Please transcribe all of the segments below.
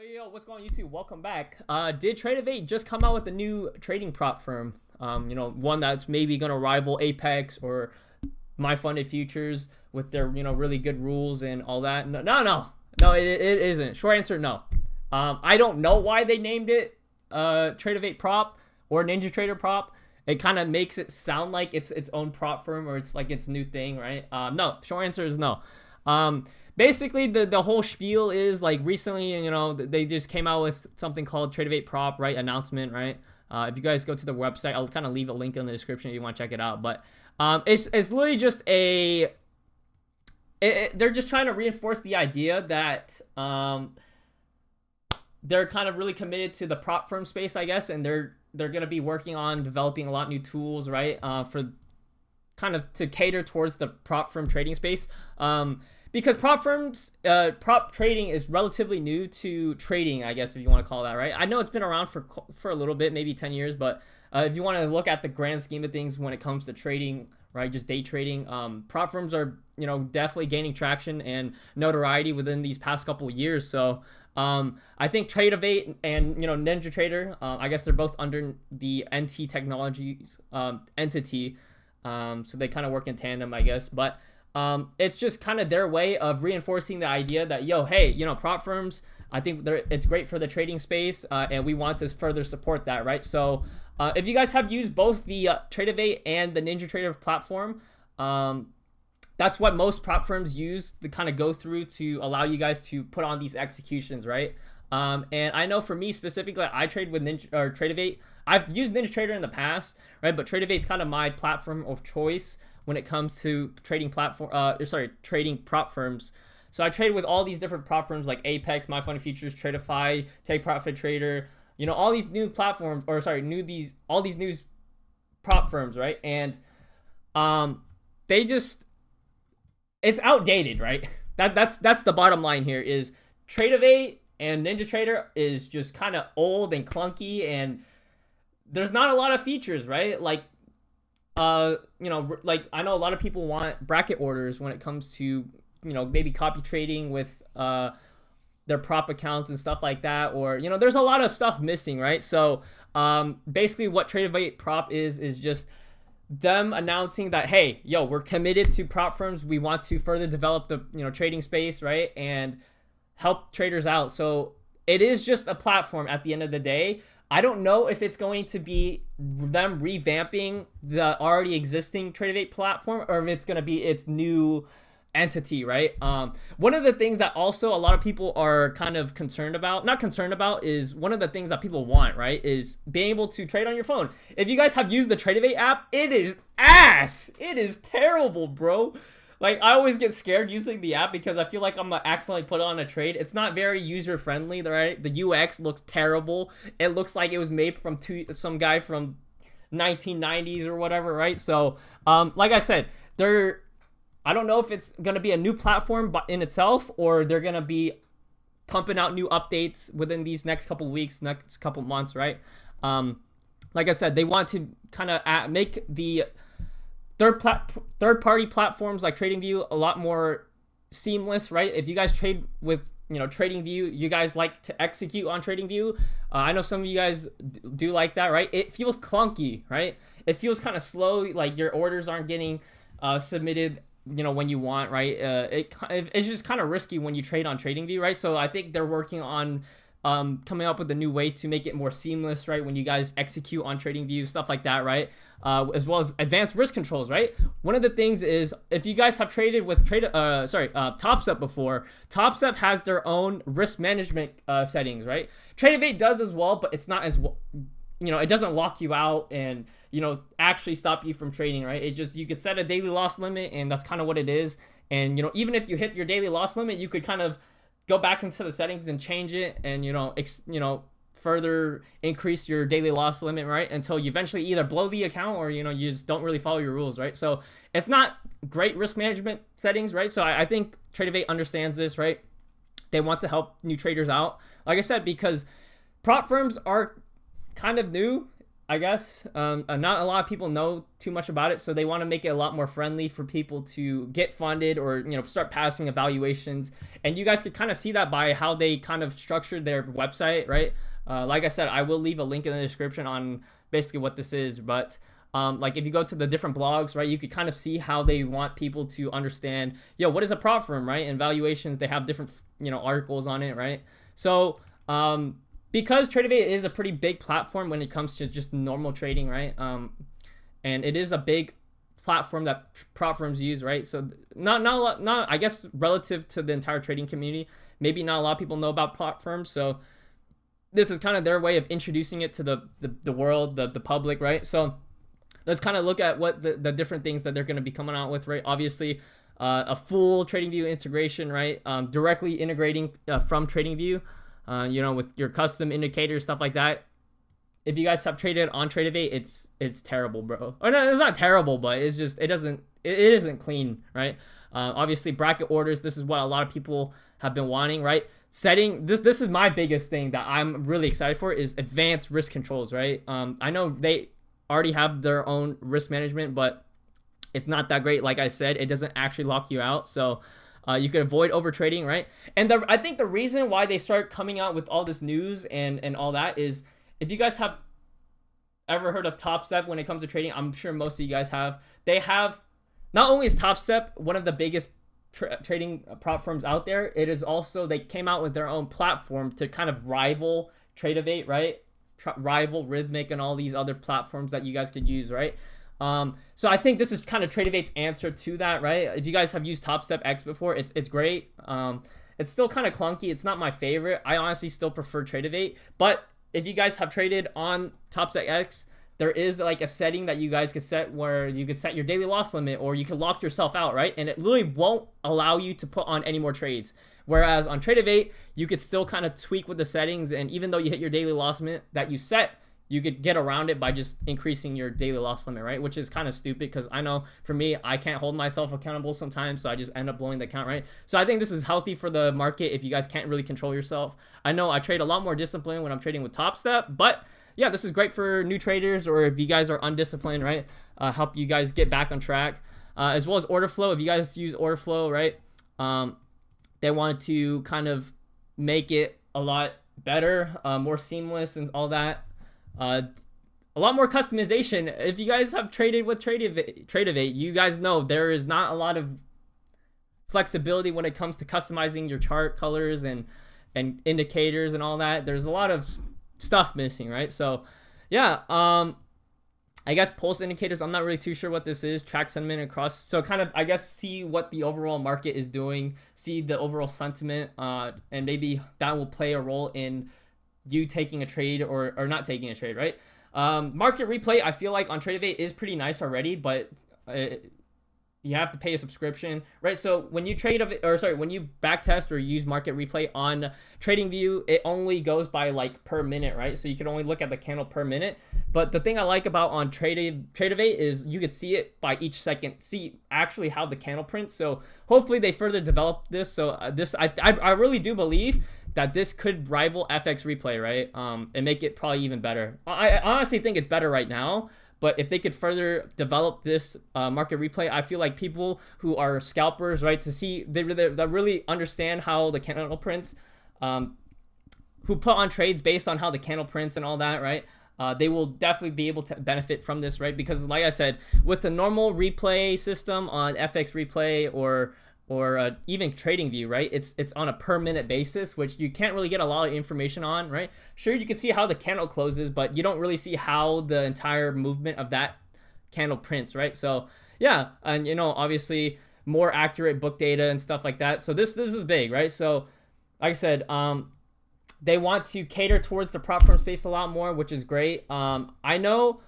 Yo, what's going on YouTube? Welcome back. Did Tradovate just come out with a new trading prop firm? One that's maybe gonna rival Apex or My Funded Futures with their, really good rules and all that. No, it isn't. Short answer, no. I don't know why they named it Tradovate Prop or NinjaTrader Prop. It kind of makes it sound like it's its own prop firm or it's like its new thing, right? No, short answer is no. Basically, the whole spiel is like recently, they just came out with something called Tradovate Prop, right? Announcement, right? If you guys go to the website, I'll kind of leave a link in the description if you want to check it out. But it's literally just they're just trying to reinforce the idea that they're kind of really committed to the prop firm space, I guess, and they're gonna be working on developing a lot of new tools, right? For kind of to cater towards the prop firm trading space. Because prop trading is relatively new to trading, I guess, if you want to call that, right? I know it's been around for a little bit, maybe 10 years, but if you want to look at the grand scheme of things when it comes to trading, right, just day trading, prop firms are, definitely gaining traction and notoriety within these past couple of years. So I think Tradovate and, NinjaTrader, I guess they're both under the NT Technologies entity, so they kind of work in tandem, I guess, but it's just kind of their way of reinforcing the idea that, hey, prop firms, I think it's great for the trading space, and we want to further support that, right? So if you guys have used both the Tradovate and the NinjaTrader platform, that's what most prop firms use to kind of go through to allow you guys to put on these executions, right? And I know for me specifically, I trade with Tradovate. I've used NinjaTrader in the past, right? But Tradovate's kind of my platform of choice when it comes to trading trading prop firms. So I trade with all these different prop firms like Apex, My Funded Futures, Tradovate, TakeProfitTrader, all these new platforms, all these new prop firms, right? And it's outdated, right? That's the bottom line here is Tradovate and NinjaTrader is just kind of old and clunky, and there's not a lot of features, right? Like like I know a lot of people want bracket orders when it comes to, maybe copy trading with their prop accounts and stuff like that, or, there's a lot of stuff missing, right? So basically what Tradovate Prop is just them announcing that, hey, we're committed to prop firms. We want to further develop the, trading space, right? And help traders out. So it is just a platform at the end of the day. I don't know if it's going to be them revamping the already existing Tradovate platform or if it's going to be its new entity, right? One of the things that also a lot of people are kind of not concerned about is one of the things that people want, right? Is being able to trade on your phone. If you guys have used the Tradovate app, it is ass. It is terrible, bro. Like, I always get scared using the app because I feel like I'm gonna accidentally put on a trade. It's not very user-friendly, right? The UX looks terrible. It looks like it was made from some guy from 1990s or whatever, right? So, like I said, I don't know if it's gonna be a new platform in itself or they're gonna be pumping out new updates within these next couple weeks, next couple months, right? Like I said, they want to kind of make the third-party platforms like TradingView a lot more seamless, right? If you guys trade with, TradingView, you guys like to execute on TradingView. I know some of you guys do like that, right? It feels clunky, right? It feels kind of slow, like your orders aren't getting submitted, when you want, right? It's just kind of risky when you trade on TradingView, right? So I think they're working on coming up with a new way to make it more seamless, right? When you guys execute on TradingView, stuff like that, right? As well as advanced risk controls, right? One of the things is if you guys have traded with TopStep before, TopStep has their own risk management settings, right? Tradovate does as well, but it's not as it doesn't lock you out and actually stop you from trading, right? It just, you could set a daily loss limit, and that's kind of what it is. And even if you hit your daily loss limit, you could kind of go back into the settings and change it and further increase your daily loss limit, right? Until you eventually either blow the account or you just don't really follow your rules, right? So it's not great risk management settings, right? So I think Tradovate understands this, right? They want to help new traders out, like I said, because prop firms are kind of new I guess not a lot of people know too much about it, so they want to make it a lot more friendly for people to get funded or start passing evaluations. And you guys can kind of see that by how they kind of structured their website, right? Like I said, I will leave a link in the description on basically what this is, but like if you go to the different blogs, right, you could kind of see how they want people to understand, what is a prop firm, right? And valuations, they have different articles on it, right? So because Tradovate is a pretty big platform when it comes to just normal trading, right? And it is a big platform that prop firms use, right? So not I guess relative to the entire trading community, maybe not a lot of people know about prop firms. So this is kind of their way of introducing it to the world, the public, right? So let's kind of look at what the different things that they're going to be coming out with, right? Obviously, a full TradingView integration, right? Directly integrating from TradingView. With your custom indicators, stuff like that. If you guys have traded on Tradovate, it's terrible, bro. Or no, it's not terrible, but it's just it isn't clean, right? Obviously, bracket orders. This is what a lot of people have been wanting, right? Setting this is my biggest thing that I'm really excited for is advanced risk controls, right? I know they already have their own risk management, but it's not that great. Like I said, it doesn't actually lock you out, so. You could avoid over trading, right? And I think the reason why they start coming out with all this news and all that is, if you guys have ever heard of Top Step when it comes to trading, I'm sure most of you guys have. They have, not only is Top Step one of the biggest trading prop firms out there, it is also, they came out with their own platform to kind of rival Tradovate, right? Rival Rhythmic and all these other platforms that you guys could use, right? So I think this is kind of Tradovate's answer to that, right? If you guys have used Top Step X before, it's great. It's still kind of clunky. It's not my favorite. I honestly still prefer Tradovate, but if you guys have traded on Top Step X, there is like a setting that you guys could set where you could set your daily loss limit, or you could lock yourself out, right? And it literally won't allow you to put on any more trades. Whereas on Tradovate, you could still kind of tweak with the settings, and even though you hit your daily loss limit that you set, you could get around it by just increasing your daily loss limit, right? Which is kind of stupid, because I know for me, I can't hold myself accountable sometimes, so I just end up blowing the account, right? So I think this is healthy for the market if you guys can't really control yourself. I know I trade a lot more disciplined when I'm trading with Top Step, but yeah, this is great for new traders, or if you guys are undisciplined, right? Help you guys get back on track. As well as order flow. If you guys use order flow, right? They wanted to kind of make it a lot better, more seamless and all that. A lot more customization. If you guys have traded with Tradovate, you guys know there is not a lot of flexibility when it comes to customizing your chart colors and indicators and all that. There's a lot of stuff missing, right? So yeah, I guess pulse indicators, I'm not really too sure what this is. Track sentiment across, so kind of, I guess, see what the overall market is doing, see the overall sentiment, and maybe that will play a role in you taking a trade or not taking a trade, right? Market replay, I feel like on Tradovate is pretty nice already, but you have to pay a subscription, right? So when you when you backtest or use market replay on TradingView, it only goes by like per minute, right? So you can only look at the candle per minute. But the thing I like about on Tradovate is you could see it by each second, see actually how the candle prints. So hopefully they further develop this. So I really do believe that this could rival FX replay, right? And make it probably even better. I honestly think it's better right now, but if they could further develop this market replay, I feel like people who are scalpers, right, to see, they really understand how the candle prints, who put on trades based on how the candle prints and all that, right? They will definitely be able to benefit from this, right? Because like I said, with the normal replay system on FX replay or even TradingView, right? It's on a per minute basis, which you can't really get a lot of information on, right? Sure, you can see how the candle closes, but you don't really see how the entire movement of that candle prints, right? So yeah, and obviously more accurate book data and stuff like that. So this is big, right? So like I said, they want to cater towards the prop firm space a lot more, which is great. I know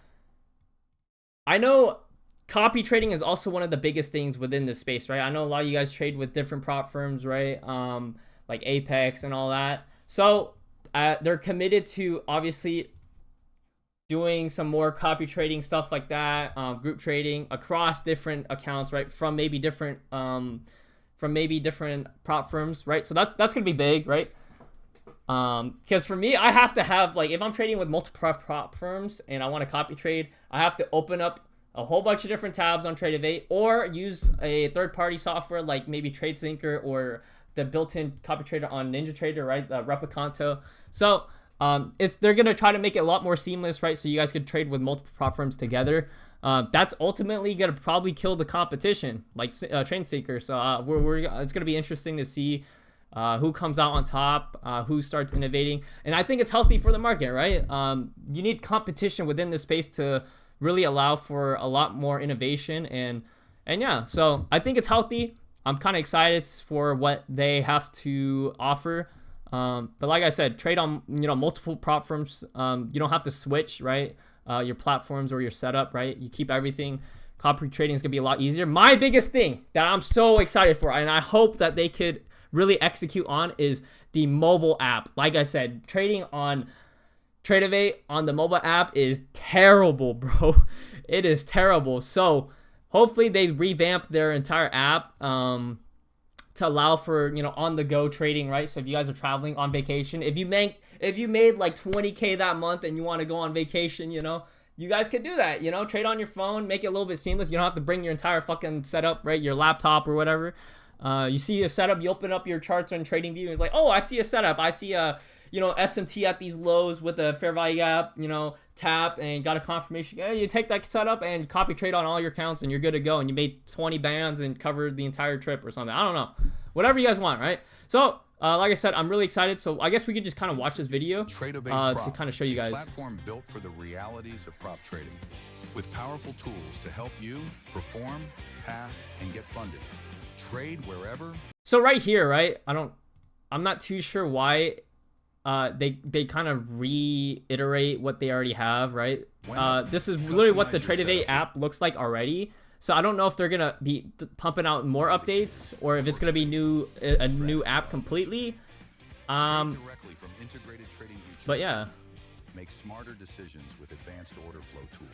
copy trading is also one of the biggest things within this space, right? I know a lot of you guys trade with different prop firms, right? Like Apex and all that. So they're committed to obviously doing some more copy trading, stuff like that, group trading across different accounts, right? From maybe different prop firms, right? So that's gonna be big, right? Because for me, I have to have, like, if I'm trading with multiple prop firms and I want to copy trade, I have to open up a whole bunch of different tabs on Tradovate, or use a third-party software like maybe TradeSyncer or the built-in copy trader on NinjaTrader, right? Replicanto. So they're gonna try to make it a lot more seamless, right? So you guys could trade with multiple prop firms together. That's ultimately gonna probably kill the competition, like TradeSyncer. So it's gonna be interesting to see who comes out on top, who starts innovating, and I think it's healthy for the market, right? You need competition within this space to really allow for a lot more innovation, and yeah, so I think it's healthy. I'm kind of excited for what they have to offer. But like I said, trade on multiple prop firms. You don't have to switch, right? Your platforms or your setup, right? You keep everything. Copy trading is gonna be a lot easier. My biggest thing that I'm so excited for, and I hope that they could really execute on, is the mobile app. Like I said, trading on Tradovate on the mobile app is terrible, bro. It is terrible. So hopefully they revamp their entire app to allow for on-the-go trading, right? So if you guys are traveling on vacation, if you made like 20K that month and you want to go on vacation, you guys can do that. Trade on your phone, make it a little bit seamless. You don't have to bring your entire fucking setup, right? Your laptop or whatever. You see a setup, you open up your charts on TradingView, and it's like, oh, I see a setup. I see a SMT at these lows with a fair value gap, tap, and got a confirmation. Yeah, you take that setup and copy trade on all your accounts, and you're good to go. And you made 20 bands and covered the entire trip or something. I don't know. Whatever you guys want, right? So, like I said, I'm really excited. So I guess we could just kind of watch this video to kind of show you guys. A platform built for the realities of prop trading, with powerful tools to help you perform, pass, and get funded. Trade wherever. So right here, right? I'm not too sure why they kind of reiterate what they already have, right? This is literally what the Tradovate app looks like already. So I don't know if they're gonna be pumping out more updates, or if it's gonna be a new app completely. But yeah. Make smarter decisions with advanced order flow tools.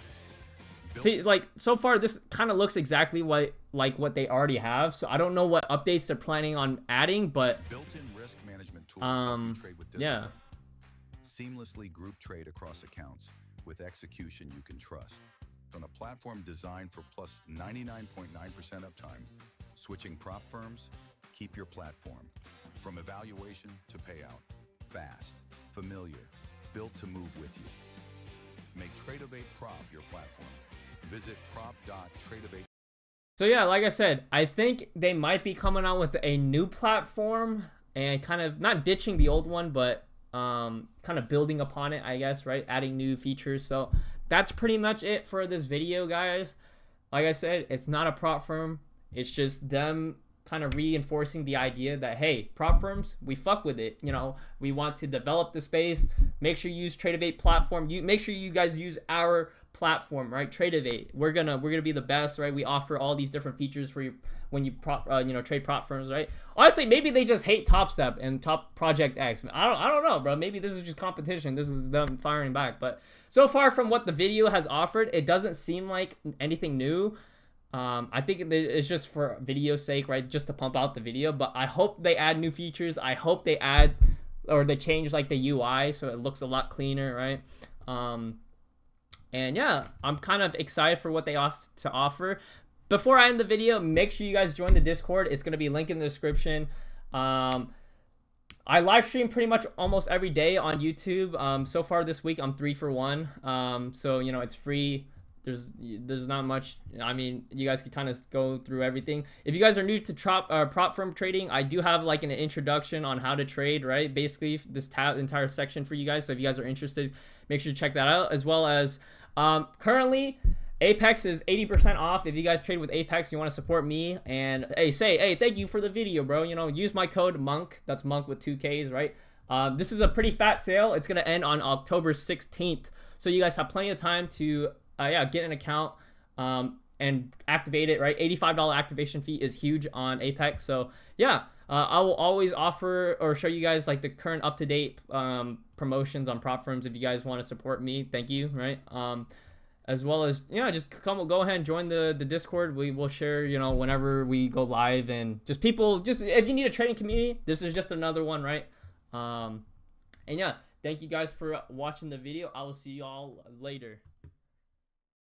See, like, so far this kind of looks exactly what they already have. So I don't know what updates they're planning on adding, but built-in risk management tools help you trade with discipline. Yeah. Seamlessly group trade across accounts with execution you can trust. On a platform designed for plus 99.9% uptime, switching prop firms, keep your platform. From evaluation to payout, fast, familiar, built to move with you. Make Tradovate Prop your platform. Visit prop.tradovate. So yeah, like I said, I think they might be coming out with a new platform and kind of not ditching the old one, but kind of building upon it, I guess, right? Adding new features. So that's pretty much it for this video, guys. Like I said, it's not a prop firm. It's just them kind of reinforcing the idea that, hey, prop firms, we fuck with it. We want to develop the space. Make sure you use Tradovate platform. Make sure you guys use our platform, right? Tradovate. We're gonna be the best, right? We offer all these different features for you when you trade prop firms, right? Honestly, maybe they just hate Top Step and Top Project X. I don't know, bro. Maybe this is just competition. This is them firing back. But so far from what the video has offered, it doesn't seem like anything new. I think it's just for video's sake, right? Just to pump out the video. But I hope they add new features. I hope they add, or they change like the UI so it looks a lot cleaner, right? And yeah, I'm kind of excited for what they have to offer. Before I end the video, make sure you guys join the Discord. It's going to be linked in the description. I live stream pretty much almost every day on YouTube. So far this week, I'm 3 for 1. So, it's free. There's not much. I mean, you guys can kind of go through everything. If you guys are new to prop firm trading, I do have like an introduction on how to trade, right? Basically, this entire section for you guys. So if you guys are interested, make sure to check that out. As well as currently, Apex is 80% off. If you guys trade with Apex, you want to support me and hey, thank you for the video, bro. Use my code MONK. That's MONK with 2 Ks, right? This is a pretty fat sale. It's gonna end on October 16th. So you guys have plenty of time to get an account and activate it, right? $85 activation fee is huge on Apex. So yeah, I will always offer or show you guys like the current up-to-date promotions on prop firms if you guys want to support me. Thank you, right? As well as, just go ahead and join the Discord. We will share, whenever we go live, and just if you need a trading community, this is just another one, right? And yeah, thank you guys for watching the video. I will see you all later.